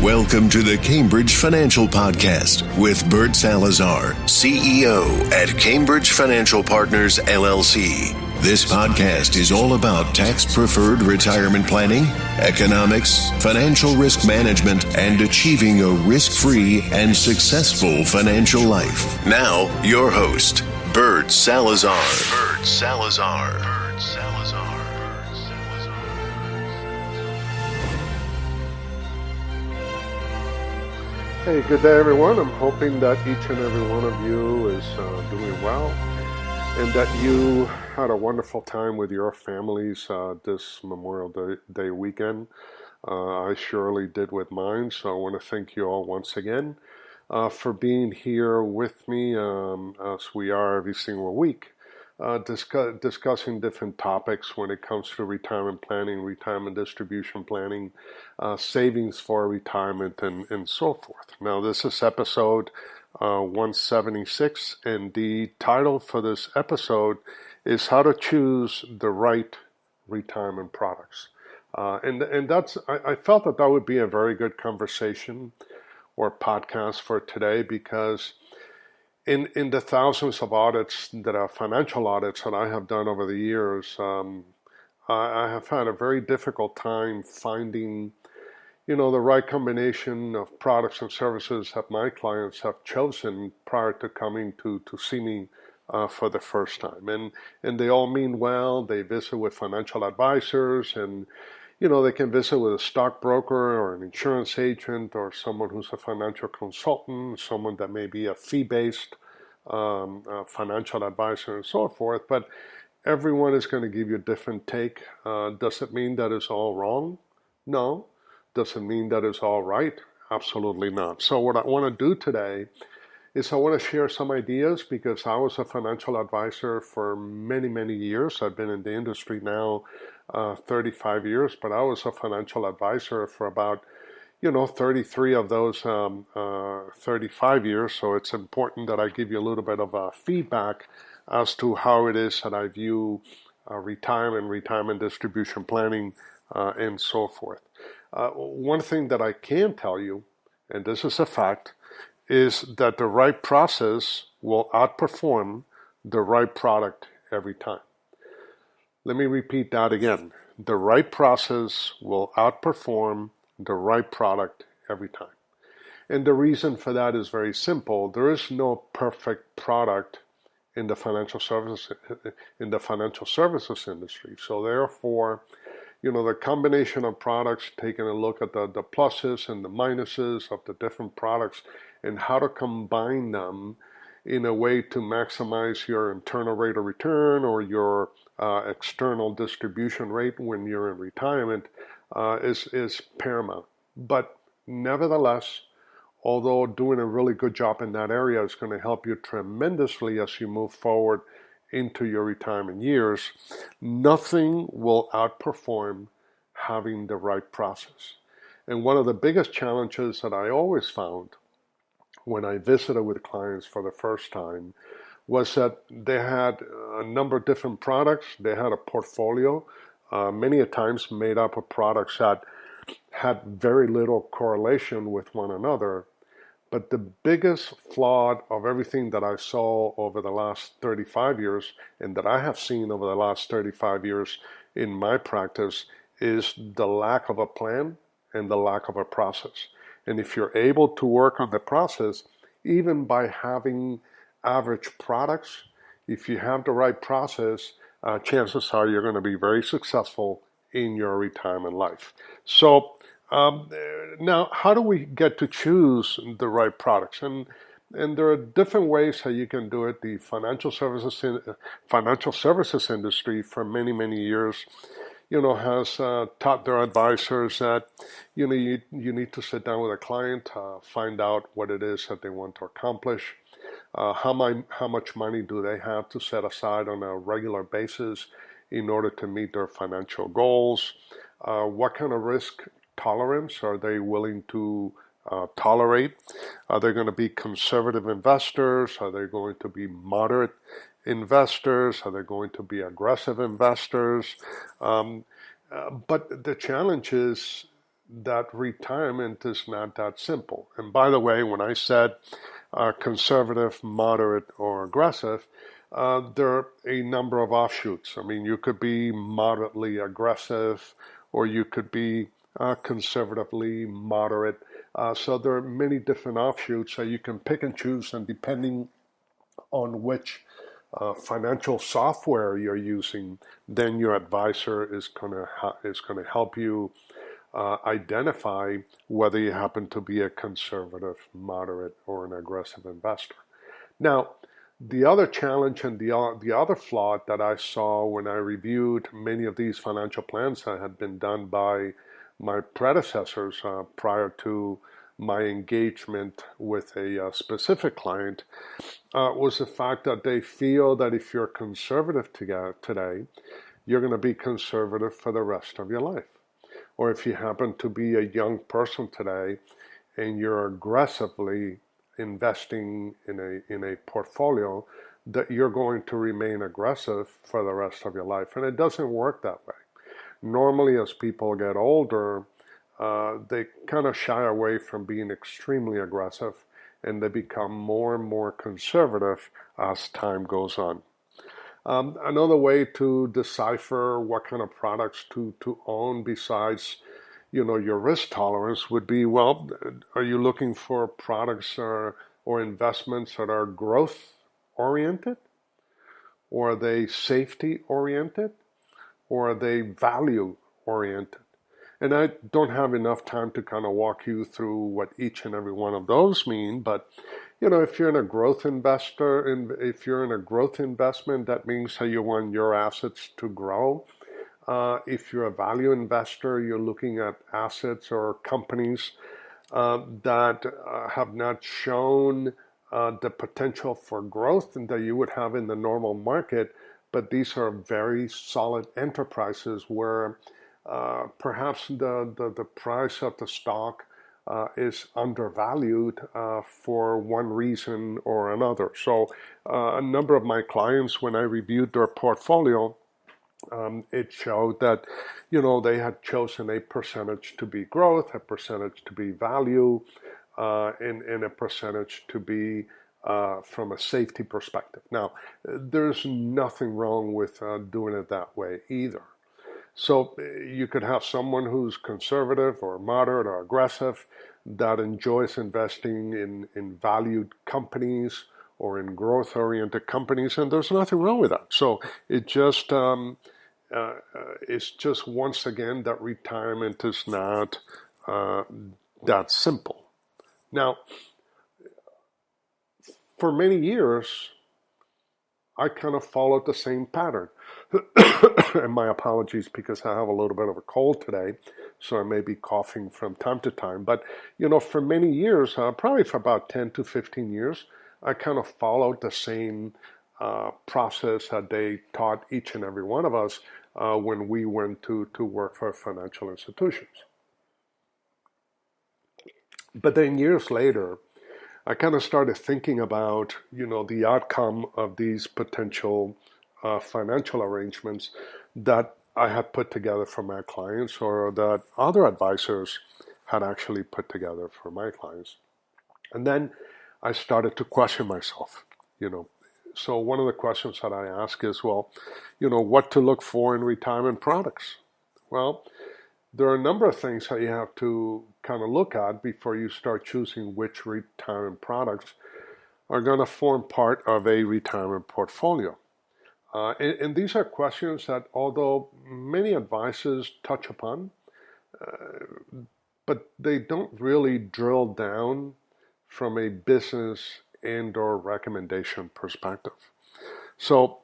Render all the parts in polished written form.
Welcome to the Cambridge Financial Podcast with Bert Salazar, CEO at Cambridge Financial Partners, LLC. This podcast is all about tax-preferred retirement planning, economics, financial risk management, and achieving a risk-free and successful financial life. Now, your host, Bert Salazar. Bert Salazar. Bert Salazar. Hey, good day everyone. I'm hoping that each and every one of you is doing well and that you had a wonderful time with your families this Memorial Day weekend. I surely did with mine, so I want to thank you all once again for being here with me as we are every single week discussing different topics when it comes to retirement planning, retirement distribution planning, savings for retirement, and so forth. Now, this is episode 176, and the title for this episode is How to Choose the Right Retirement Products. And that's I felt that would be a very good conversation or podcast for today, because in the thousands of audits that are financial audits that I have done over the years, I have had a very difficult time finding, the right combination of products and services that my clients have chosen prior to coming to see me for the first time. And they all mean well. They visit with financial advisors, and they can visit with a stockbroker or an insurance agent or someone who's a financial consultant, someone that may be a fee-based financial advisor and so forth. But everyone is going to give you a different take. Does it mean that it's all wrong? No. Does it mean that it's all right? Absolutely not. So what I want to do today is I want to share some ideas, because I was a financial advisor for many, many years. I've been in the industry now 35 years, but I was a financial advisor for about 33 of those 35 years. So it's important that I give you a little bit of feedback as to how it is that I view retirement distribution planning, and so forth. One thing that I can tell you, and this is a fact, is that the right process will outperform the right product every time. Let me repeat that again. The right process will outperform the right product every time. And the reason for that is very simple. There is no perfect product in the financial services industry. So therefore, the combination of products, taking a look at the pluses and the minuses of the different products and how to combine them in a way to maximize your internal rate of return or your external distribution rate when you're in retirement is paramount. But nevertheless, although doing a really good job in that area is going to help you tremendously as you move forward into your retirement years, nothing will outperform having the right process. And one of the biggest challenges that I always found when I visited with clients for the first time was that they had a number of different products. They had a portfolio, many a times made up of products that had very little correlation with one another. But the biggest flaw of everything that I saw over the last 35 years and that I have seen over the last 35 years in my practice is the lack of a plan and the lack of a process. And if you're able to work on the process, even by having average products, if you have the right process, chances are you're going to be very successful in your retirement life. So now, how do we get to choose the right products? And there are different ways that you can do it. The financial services industry for many, many years, has taught their advisors that, you need to sit down with a client, find out what it is that they want to accomplish, how much money do they have to set aside on a regular basis in order to meet their financial goals, what kind of risk tolerance are they willing to tolerate? Are they going to be conservative investors? Are they going to be moderate investors? Are they going to be aggressive investors? But the challenge is that retirement is not that simple. And by the way, when I said conservative, moderate, or aggressive, there are a number of offshoots. I mean, you could be moderately aggressive, or you could be conservatively moderate. So there are many different offshoots, so you can pick and choose, and depending on which financial software you're using, then your advisor is gonna help you identify whether you happen to be a conservative, moderate, or an aggressive investor. Now, the other challenge and the other flaw that I saw when I reviewed many of these financial plans that had been done by my predecessors prior to my engagement with a specific client was the fact that they feel that if you're conservative today, you're going to be conservative for the rest of your life. Or if you happen to be a young person today and you're aggressively investing in a portfolio, that you're going to remain aggressive for the rest of your life. And it doesn't work that way. Normally, as people get older, they kind of shy away from being extremely aggressive, and they become more and more conservative as time goes on. Another way to decipher what kind of products to own besides, your risk tolerance would be, well, are you looking for products or investments that are growth oriented? Or are they safety oriented? Or are they value oriented? And I don't have enough time to kind of walk you through what each and every one of those mean, but if you're in a growth investor, and if you're in a growth investment, that means that you want your assets to grow. If you're a value investor, you're looking at assets or companies that have not shown the potential for growth and that you would have in the normal market, but these are very solid enterprises where perhaps the price of the stock is undervalued for one reason or another. So a number of my clients, when I reviewed their portfolio, it showed that, they had chosen a percentage to be growth, a percentage to be value, and a percentage to be from a safety perspective. Now, there's nothing wrong with doing it that way either. So you could have someone who's conservative or moderate or aggressive that enjoys investing in valued companies or in growth-oriented companies, and there's nothing wrong with that. So it's just once again that retirement is not that simple. Now, for many years, I kind of followed the same pattern. And my apologies because I have a little bit of a cold today, so I may be coughing from time to time. But, for many years, probably for about 10 to 15 years, I kind of followed the same process that they taught each and every one of us when we went to work for financial institutions. But then years later, I kind of started thinking about, the outcome of these potential financial arrangements that I had put together for my clients or that other advisors had actually put together for my clients. And then I started to question myself, So one of the questions that I ask is, well, what to look for in retirement products? Well, there are a number of things that you have to kind of look at before you start choosing which retirement products are going to form part of a retirement portfolio. And these are questions that, although many advisors touch upon, but they don't really drill down from a business and or recommendation perspective. So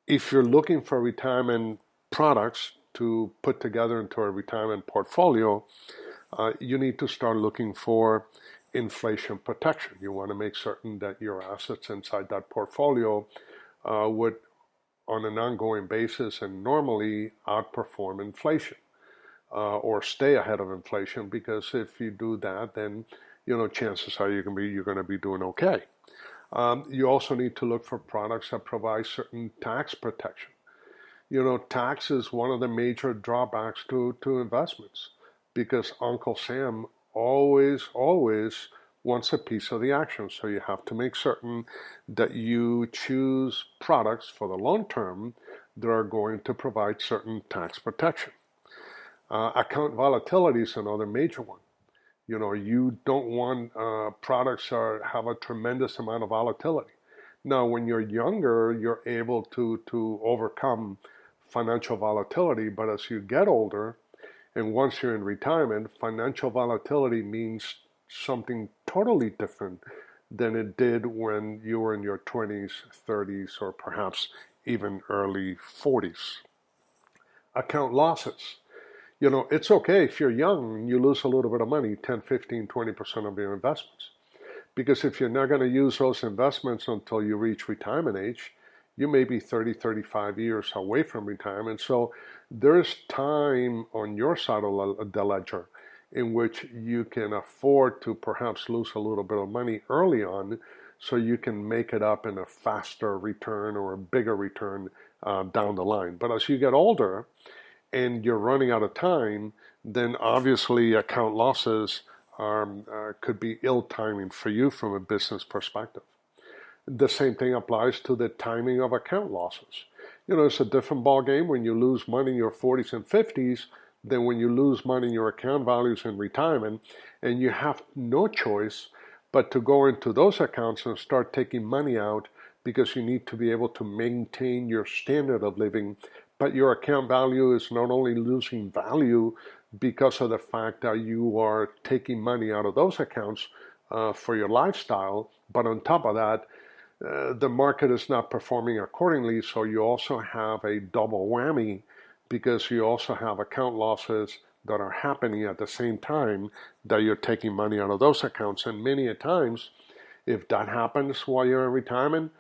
if you're looking for retirement products to put together into a retirement portfolio, you need to start looking for inflation protection. You want to make certain that your assets inside that portfolio would, on an ongoing basis and normally, outperform inflation or stay ahead of inflation, because if you do that, then chances are you're going to be doing okay. You also need to look for products that provide certain tax protection. Tax is one of the major drawbacks to investments, because Uncle Sam always wants a piece of the action. So you have to make certain that you choose products for the long term that are going to provide certain tax protection. Account volatility is another major one. You don't want products that have a tremendous amount of volatility. Now, when you're younger, you're able to overcome financial volatility, but as you get older, and once you're in retirement, financial volatility means something totally different than it did when you were in your 20s, 30s, or perhaps even early 40s. Account losses. It's okay if you're young and you lose a little bit of money, 10, 15, 20% of your investments. Because if you're not going to use those investments until you reach retirement age, you may be 30, 35 years away from retirement. So there's time on your side of the ledger in which you can afford to perhaps lose a little bit of money early on so you can make it up in a faster return or a bigger return down the line. But as you get older and you're running out of time, then obviously account losses could be ill timing for you from a business perspective. The same thing applies to the timing of account losses. It's a different ball game when you lose money in your 40s and 50s than when you lose money in your account values in retirement, and you have no choice but to go into those accounts and start taking money out because you need to be able to maintain your standard of living, but your account value is not only losing value because of the fact that you are taking money out of those accounts for your lifestyle, but on top of that, the market is not performing accordingly, so you also have a double whammy because you also have account losses that are happening at the same time that you're taking money out of those accounts. And many a times, if that happens while you're in retirement,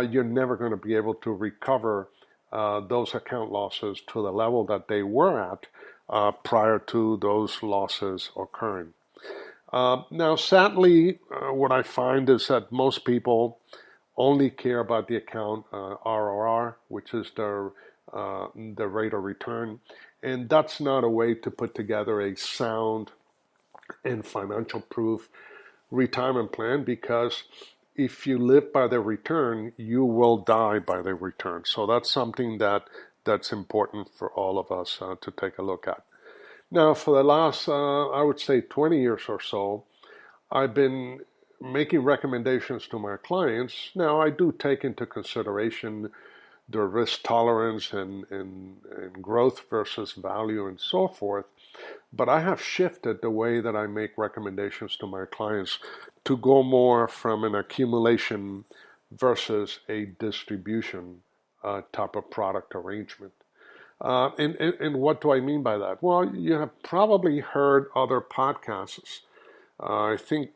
you're never going to be able to recover those account losses to the level that they were at prior to those losses occurring. Now, sadly, what I find is that most people only care about the account ROR, which is the rate of return, and that's not a way to put together a sound and financial proof retirement plan, because if you live by the return, you will die by the return. So that's something that's important for all of us to take a look at. Now, for the last, I would say 20 years or so, I've been making recommendations to my clients. Now, I do take into consideration the risk tolerance and growth versus value and so forth, but I have shifted the way that I make recommendations to my clients to go more from an accumulation versus a distribution type of product arrangement. And what do I mean by that? Well, you have probably heard other podcasts. I think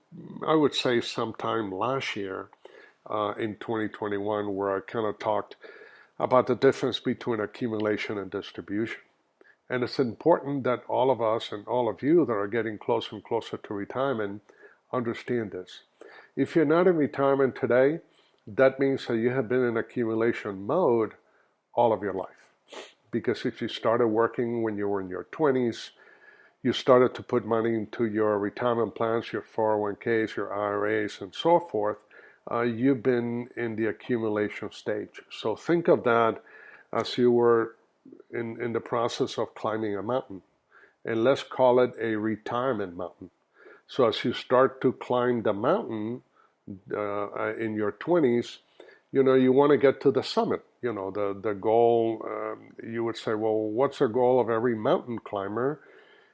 I would say sometime last year in 2021 where I kind of talked about the difference between accumulation and distribution. And it's important that all of us and all of you that are getting closer and closer to retirement understand this. If you're not in retirement today, that means that you have been in accumulation mode all of your life. Because if you started working when you were in your 20s, you started to put money into your retirement plans, your 401ks, your IRAs, and so forth, you've been in the accumulation stage. So think of that as you were in the process of climbing a mountain. And let's call it a retirement mountain. So as you start to climb the mountain in your 20s, you want to get to the summit. The goal, you would say, well, what's the goal of every mountain climber?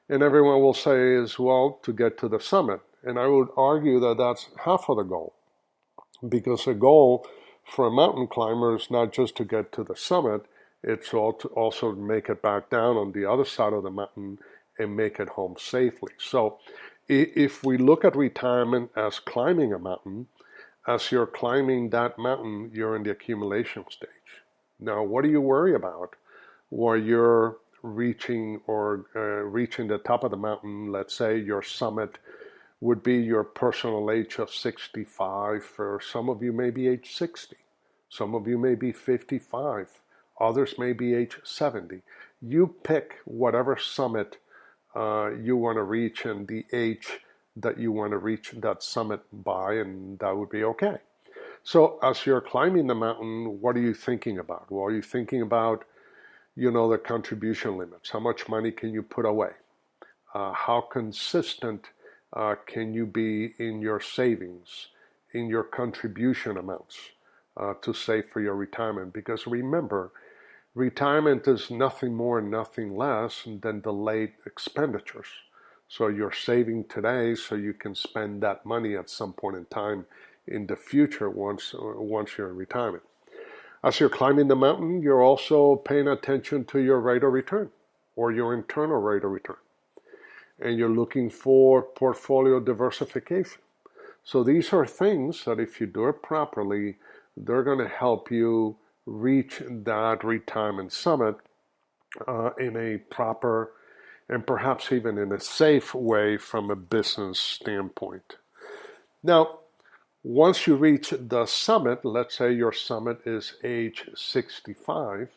And everyone will say is, well, to get to the summit. And I would argue that that's half of the goal. Because the goal for a mountain climber is not just to get to the summit, it's also to make it back down on the other side of the mountain and make it home safely. So if we look at retirement as climbing a mountain, as you're climbing that mountain, you're in the accumulation stage. Now, what do you worry about while you're reaching the top of the mountain? Let's say your summit would be your personal age of 65. For some of you may be age 60. Some of you may be 55. Others may be age 70. You pick whatever summit you want to reach and the age that you want to reach that summit by, and that would be okay. So as you're climbing the mountain, what are you thinking about? Well, are you thinking about, the contribution limits? How much money can you put away? How consistent can you be in your savings, in your contribution amounts to save for your retirement? Because remember, retirement is nothing more and nothing less than delayed expenditures. So you're saving today so you can spend that money at some point in time in the future once you're in retirement. As you're climbing the mountain, you're also paying attention to your rate of return or your internal rate of return. And you're looking for portfolio diversification. So these are things that if you do it properly, they're going to help you reach that retirement summit in a proper and perhaps even in a safe way from a business standpoint. Now, once you reach the summit, let's say your summit is age 65,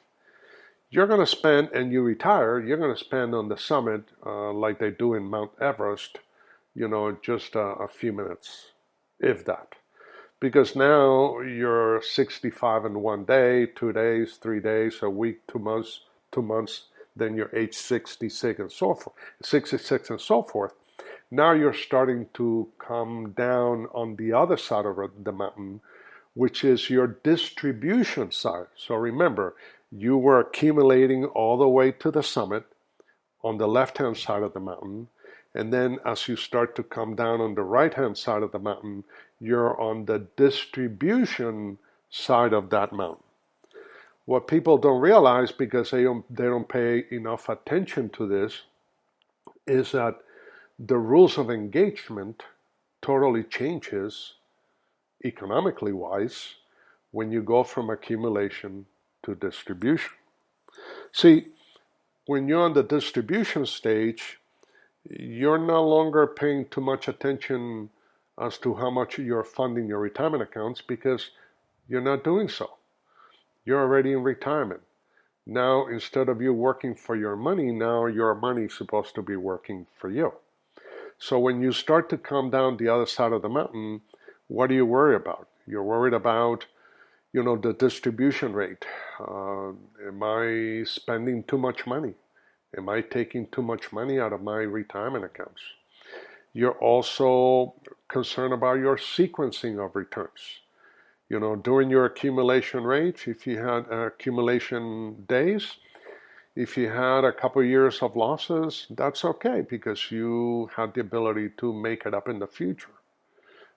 you're going to spend, and you retire, you're going to spend on the summit like they do in Mount Everest, just a few minutes, if that. Because now you're 65 in one day, 2 days, 3 days, a week, 2 months, then you're age 66 and so forth. Now you're starting to come down on the other side of the mountain, which is your distribution side. So remember, you were accumulating all the way to the summit on the left-hand side of the mountain. And then as you start to come down on the right-hand side of the mountain, you're on the distribution side of that mountain. What people don't realize, because they don't pay enough attention to this, is that the rules of engagement totally changes, economically wise, when you go from accumulation to distribution. See, when you're on the distribution stage, you're no longer paying too much attention as to how much you're funding your retirement accounts because you're not doing so. You're already in retirement. Now, instead of you working for your money, now your money is supposed to be working for you. So when you start to come down the other side of the mountain, what do you worry about? You're worried about, the distribution rate. Am I spending too much money? Am I taking too much money out of my retirement accounts? You're also concerned about your sequencing of returns. During your accumulation rate, if you had accumulation days, if you had a couple of years of losses, that's okay because you had the ability to make it up in the future.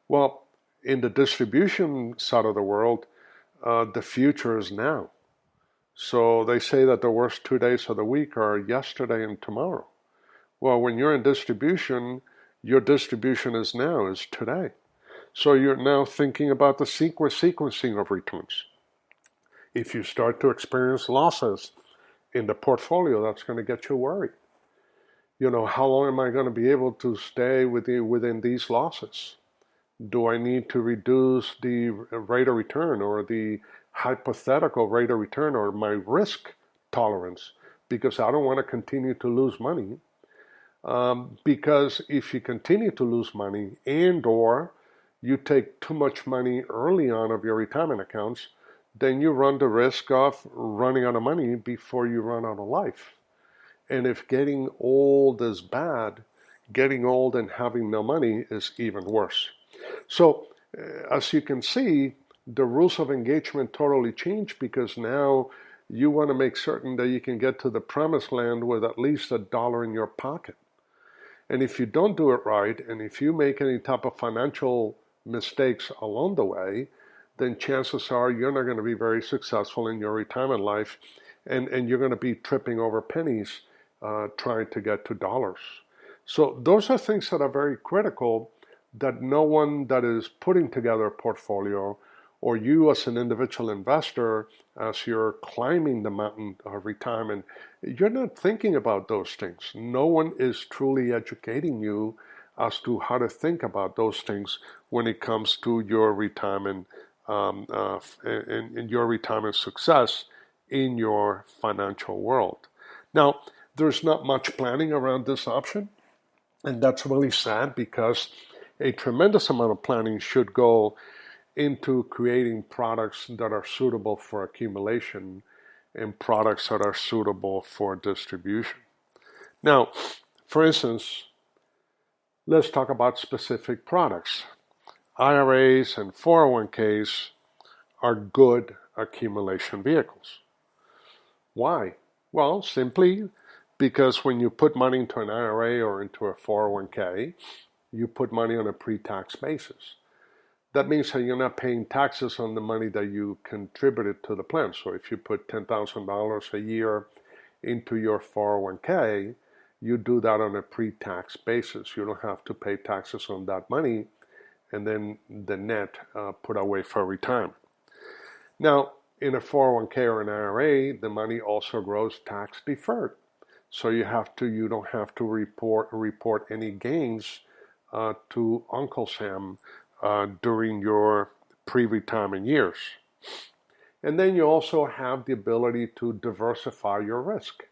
Well, in the distribution side of the world, the future is now. So they say that the worst 2 days of the week are yesterday and tomorrow. Well, when you're in distribution, your distribution is now, is today. So you're now thinking about the sequencing of returns. If you start to experience losses in the portfolio, that's going to get you worried. How long am I going to be able to stay within these losses? Do I need to reduce the rate of return or the hypothetical rate of return or my risk tolerance because I don't want to continue to lose money? Because if you continue to lose money and or you take too much money early on of your retirement accounts, then you run the risk of running out of money before you run out of life. And if getting old is bad, getting old and having no money is even worse. So as you can see, the rules of engagement totally change because now you want to make certain that you can get to the promised land with at least $1 in your pocket. And if you don't do it right, and if you make any type of financial mistakes along the way, then chances are you're not going to be very successful in your retirement life, and you're going to be tripping over pennies trying to get to dollars. So those are things that are very critical that no one that is putting together a portfolio or you as an individual investor, as you're climbing the mountain of retirement, you're not thinking about those things. No one is truly educating you as to how to think about those things when it comes to your retirement and your retirement success in your financial world. Now, there's not much planning around this option. And that's really sad because a tremendous amount of planning should go into creating products that are suitable for accumulation and products that are suitable for distribution. Now, for instance, let's talk about specific products. IRAs and 401ks are good accumulation vehicles. Why? Well, simply because when you put money into an IRA or into a 401k, you put money on a pre-tax basis. That means that you're not paying taxes on the money that you contributed to the plan. So if you put $10,000 a year into your 401k, you do that on a pre-tax basis. You don't have to pay taxes on that money and then the net put away for retirement. Now, in a 401k or an IRA, the money also grows tax deferred. So you don't have to report any gains to Uncle Sam during your pre-retirement years. And then you also have the ability to diversify your risk.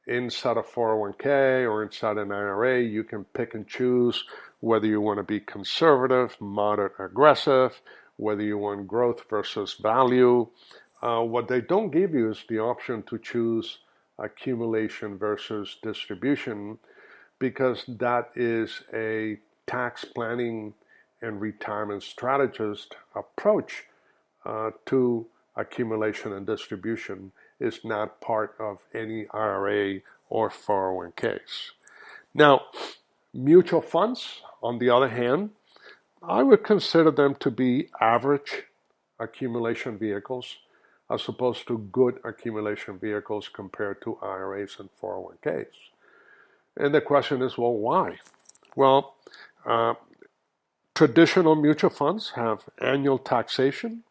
Inside a 401k or inside an IRA, you can pick and choose whether you want to be conservative, moderate, aggressive, whether you want growth versus value. What they don't give you is the option to choose accumulation versus distribution, because that is a tax planning and retirement strategist approach to accumulation and distribution. Is not part of any IRA or 401ks. Now, mutual funds, on the other hand, I would consider them to be average accumulation vehicles as opposed to good accumulation vehicles compared to IRAs and 401ks. And the question is, well, why? Well, traditional mutual funds have annual taxation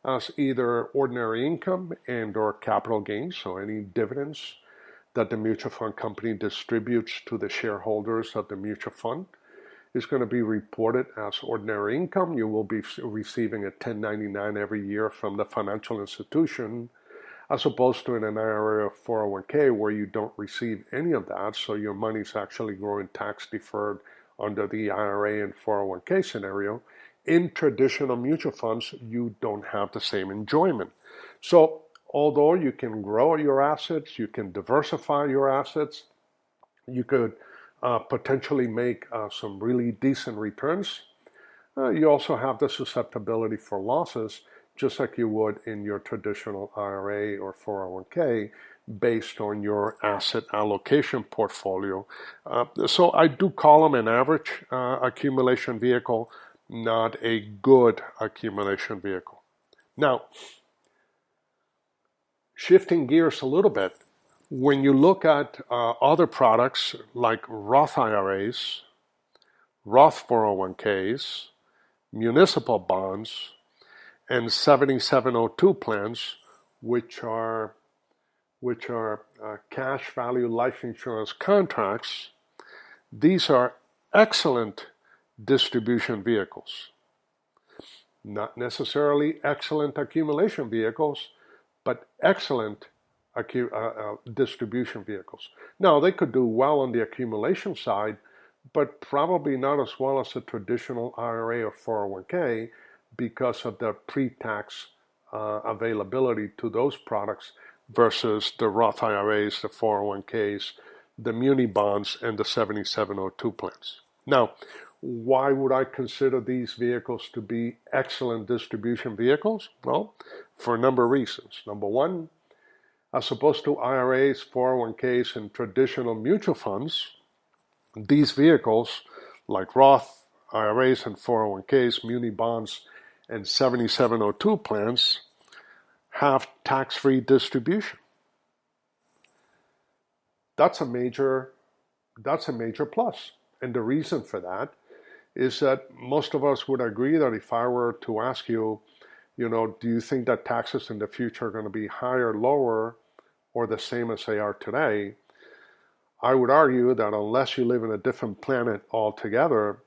as either ordinary income and or capital gains, so any dividends that the mutual fund company distributes to the shareholders of the mutual fund is going to be reported as ordinary income. You will be receiving a 1099 every year from the financial institution, as opposed to in an IRA or 401k where you don't receive any of that, so your money is actually growing tax deferred under the IRA and 401k scenario. In traditional mutual funds, you don't have the same enjoyment. So although you can grow your assets, you can diversify your assets, you could potentially make some really decent returns, you also have the susceptibility for losses, just like you would in your traditional IRA or 401k, based on your asset allocation portfolio. So I do call them an average accumulation vehicle, not a good accumulation vehicle. Now, shifting gears a little bit, when you look at other products like Roth IRAs, Roth 401ks, municipal bonds, and 7702 plans, which are cash value life insurance contracts, these are excellent distribution vehicles. Not necessarily excellent accumulation vehicles, but excellent distribution vehicles. Now, they could do well on the accumulation side, but probably not as well as a traditional IRA or 401k because of the pre-tax availability to those products versus the Roth IRAs, the 401ks, the muni bonds, and the 7702 plans. Now, why would I consider these vehicles to be excellent distribution vehicles? Well, for a number of reasons. Number one, as opposed to IRAs, 401ks, and traditional mutual funds, these vehicles, like Roth IRAs and 401ks, muni bonds, and 7702 plans, have tax-free distribution. That's a major plus. And the reason for that is that most of us would agree that if I were to ask you, do you think that taxes in the future are going to be higher, lower, or the same as they are today? I would argue that unless you live in a different planet altogether,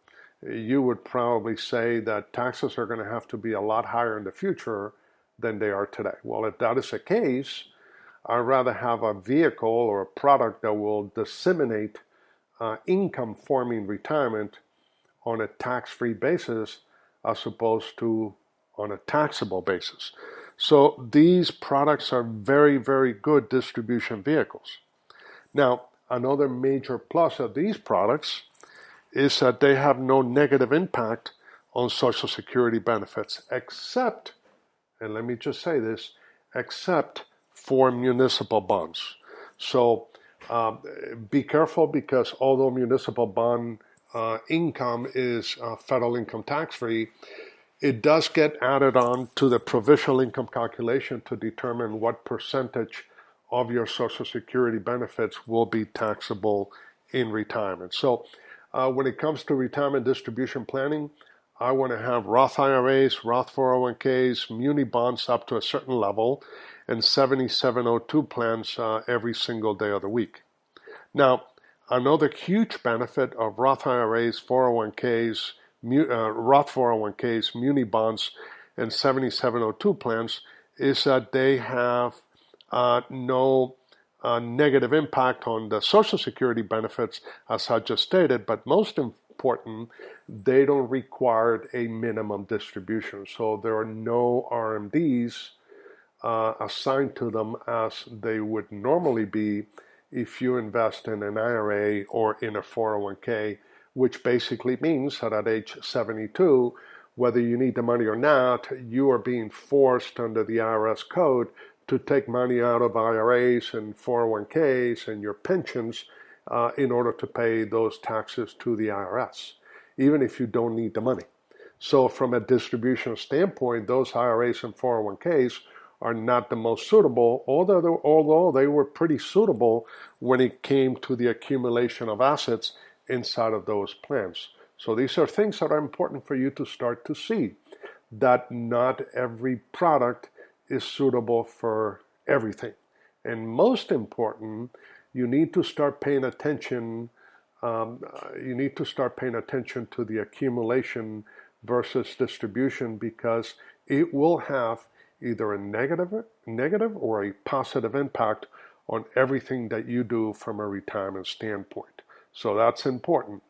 you would probably say that taxes are going to have to be a lot higher in the future than they are today. Well, if that is the case, I'd rather have a vehicle or a product that will disseminate income forming retirement on a tax-free basis as opposed to on a taxable basis. So these products are very, very good distribution vehicles. Now, another major plus of these products is that they have no negative impact on Social Security benefits, except, and let me just say this, except for municipal bonds. So be careful, because although municipal bond income is federal income tax free, it does get added on to the provisional income calculation to determine what percentage of your Social Security benefits will be taxable in retirement. So when it comes to retirement distribution planning, I want to have Roth IRAs, Roth 401ks, muni bonds up to a certain level, and 7702 plans every single day of the week. Now, another huge benefit of Roth IRAs, 401ks, Roth 401ks, muni bonds, and 7702 plans is that they have no negative impact on the Social Security benefits, as I just stated, but most important, they don't require a minimum distribution. So there are no RMDs assigned to them as they would normally be if you invest in an IRA or in a 401k, which basically means that at age 72, whether you need the money or not, you are being forced under the IRS code to take money out of IRAs and 401ks and your pensions in order to pay those taxes to the IRS, even if you don't need the money. So from a distribution standpoint, those IRAs and 401ks are not the most suitable, although they were pretty suitable when it came to the accumulation of assets inside of those plans. So these are things that are important for you to start to see, that not every product is suitable for everything. And most important, you need to start paying attention. You need to start paying attention to the accumulation versus distribution, because it will have either a negative or a positive impact on everything that you do from a retirement standpoint. So that's important.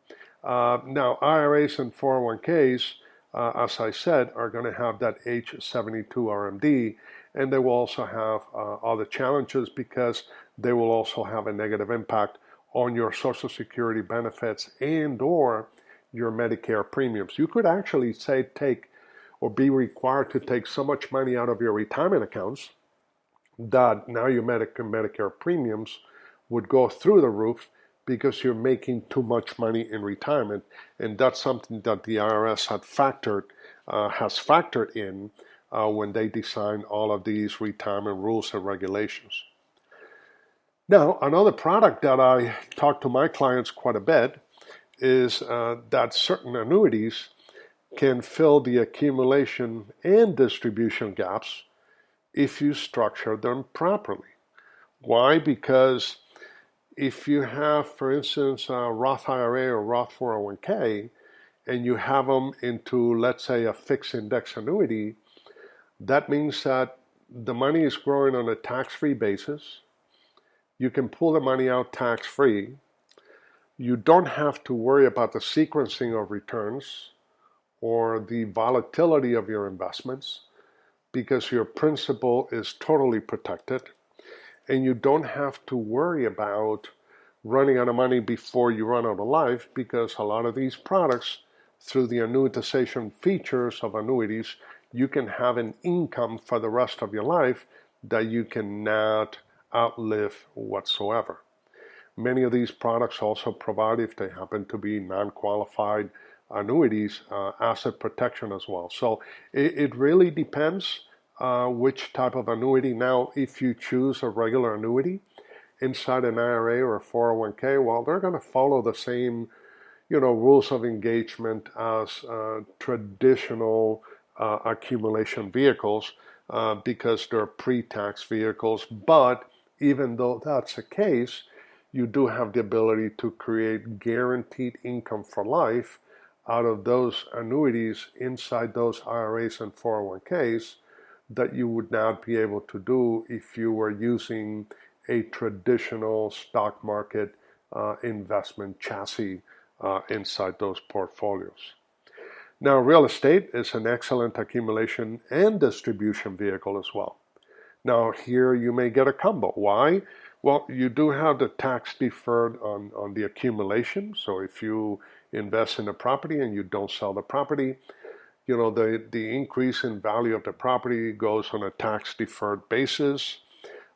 Now, IRAs and 401ks, as I said, are going to have that age 72 RMD, and they will also have other challenges, because they will also have a negative impact on your Social Security benefits and or your Medicare premiums. You could actually take or be required to take so much money out of your retirement accounts that now your Medicare premiums would go through the roof, because you're making too much money in retirement. And that's something that the IRS has factored in when they design all of these retirement rules and regulations. Now, another product that I talk to my clients quite a bit is that certain annuities can fill the accumulation and distribution gaps if you structure them properly. Why? Because if you have, for instance, a Roth IRA or Roth 401k, and you have them into, let's say, a fixed index annuity, that means that the money is growing on a tax-free basis. You can pull the money out tax-free. You don't have to worry about the sequencing of returns or the volatility of your investments, because your principal is totally protected. And you don't have to worry about running out of money before you run out of life, because a lot of these products, through the annuitization features of annuities, you can have an income for the rest of your life that you cannot outlive whatsoever. Many of these products also provide, if they happen to be non-qualified annuities, asset protection as well. So it really depends which type of annuity. Now, if you choose a regular annuity inside an IRA or a 401k, well, they're going to follow the same, rules of engagement as traditional accumulation vehicles, because they're pre-tax vehicles. But even though that's the case, you do have the ability to create guaranteed income for life out of those annuities inside those IRAs and 401ks, that you would not be able to do if you were using a traditional stock market investment chassis inside those portfolios. Now, real estate is an excellent accumulation and distribution vehicle as well. Now, here you may get a combo. Why? Well, you do have the tax deferred on the accumulation. So if you invest in a property and you don't sell the property, the increase in value of the property goes on a tax deferred basis.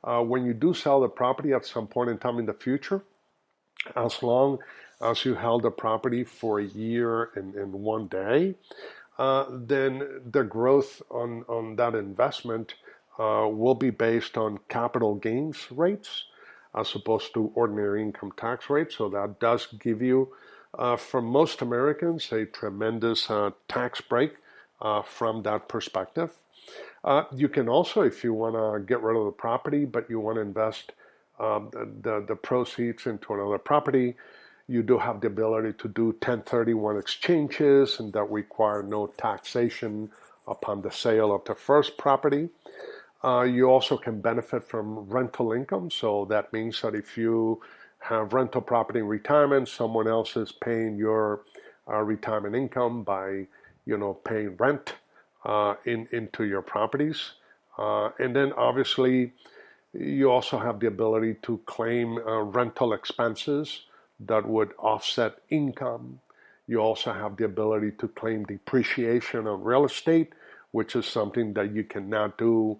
When you do sell the property at some point in time in the future, as long as you held the property for a year and 1 day, then the growth on that investment will be based on capital gains rates as opposed to ordinary income tax rates. So that does give you, for most Americans, a tremendous tax break from that perspective. You can also, if you want to get rid of the property, but you want to invest the proceeds into another property, you do have the ability to do 1031 exchanges, and that require no taxation upon the sale of the first property. You also can benefit from rental income. So that means that if you have rental property in retirement, someone else is paying your retirement income by, paying rent into your properties. And then obviously you also have the ability to claim rental expenses that would offset income. You also have the ability to claim depreciation on real estate, which is something that you cannot do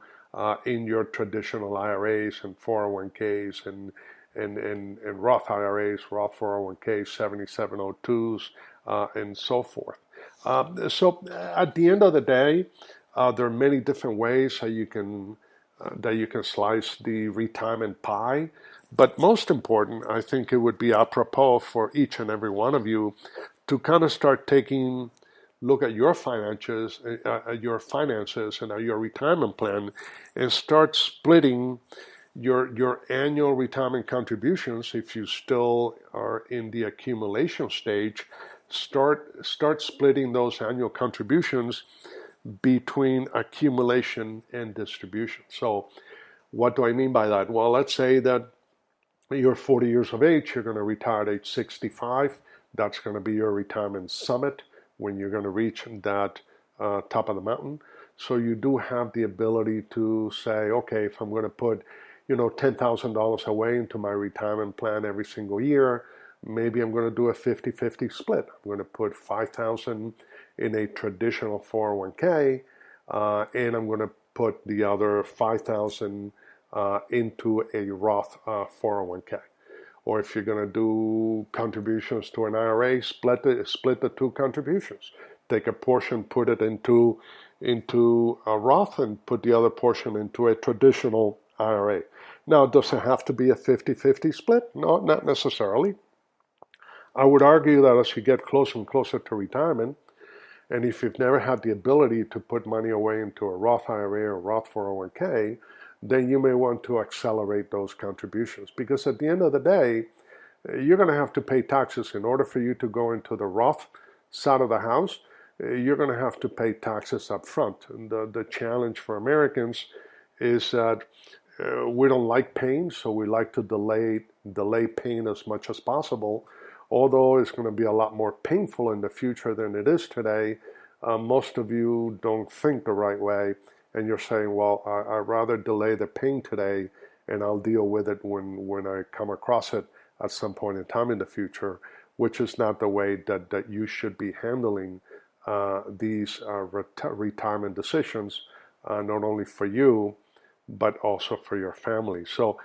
in your traditional IRAs and 401ks and Roth IRAs, Roth 401ks, 7702s, and so forth. So at the end of the day, there are many different ways that you can slice the retirement pie. But most important, I think it would be apropos for each and every one of you to kind of start taking look at your finances, and your retirement plan, and start splitting your annual retirement contributions. If you still are in the accumulation stage, start splitting those annual contributions between accumulation and distribution. So what do I mean by that? Well, let's say that you're 40 years of age, you're going to retire at age 65. That's going to be your retirement summit when you're going to reach that top of the mountain. So you do have the ability to say, okay, if I'm going to put, $10,000 away into my retirement plan every single year, maybe I'm going to do a 50-50 split. I'm going to put $5,000 in a traditional 401k, and I'm going to put the other $5,000 into a Roth 401k. Or if you're going to do contributions to an IRA, split the two contributions. Take a portion, put it into a Roth, and put the other portion into a traditional IRA. Now, does it have to be a 50-50 split? No, not necessarily. I would argue that as you get closer and closer to retirement, and if you've never had the ability to put money away into a Roth IRA or Roth 401k, then you may want to accelerate those contributions. Because at the end of the day, you're going to have to pay taxes. In order for you to go into the Roth side of the house, you're going to have to pay taxes up front. And the challenge for Americans is that we don't like pain, so we like to delay pain as much as possible. Although it's going to be a lot more painful in the future than it is today, most of you don't think the right way, and you're saying, well, I'd rather delay the pain today, and I'll deal with it when I come across it at some point in time in the future, which is not the way that you should be handling these retirement decisions, not only for you, but also for your family. So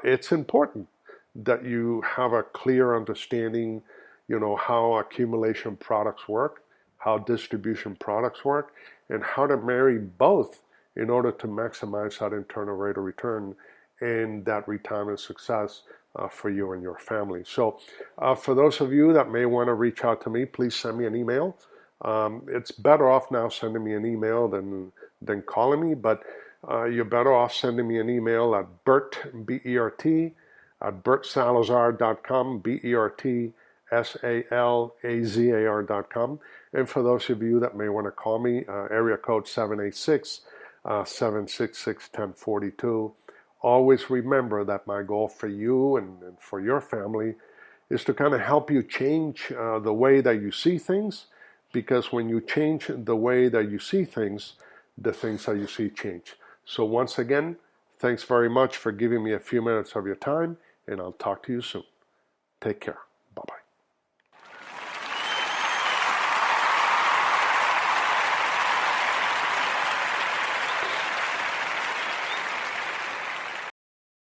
it's important that you have a clear understanding, how accumulation products work, how distribution products work, and how to marry both in order to maximize that internal rate of return and that retirement success for you and your family. So for those of you that may want to reach out to me, please send me an email. It's better off now sending me an email than calling me, but you're better off sending me an email at Bert, B-E-R-T, at bertsalazar.com, BERTSALAZAR.com. And for those of you that may want to call me, area code 786 EP176 1042. Always remember that my goal for you and for your family is to kind of help you change the way that you see things, because when you change the way that you see things, the things that you see change. So once again, thanks very much for giving me a few minutes of your time, and I'll talk to you soon. Take care.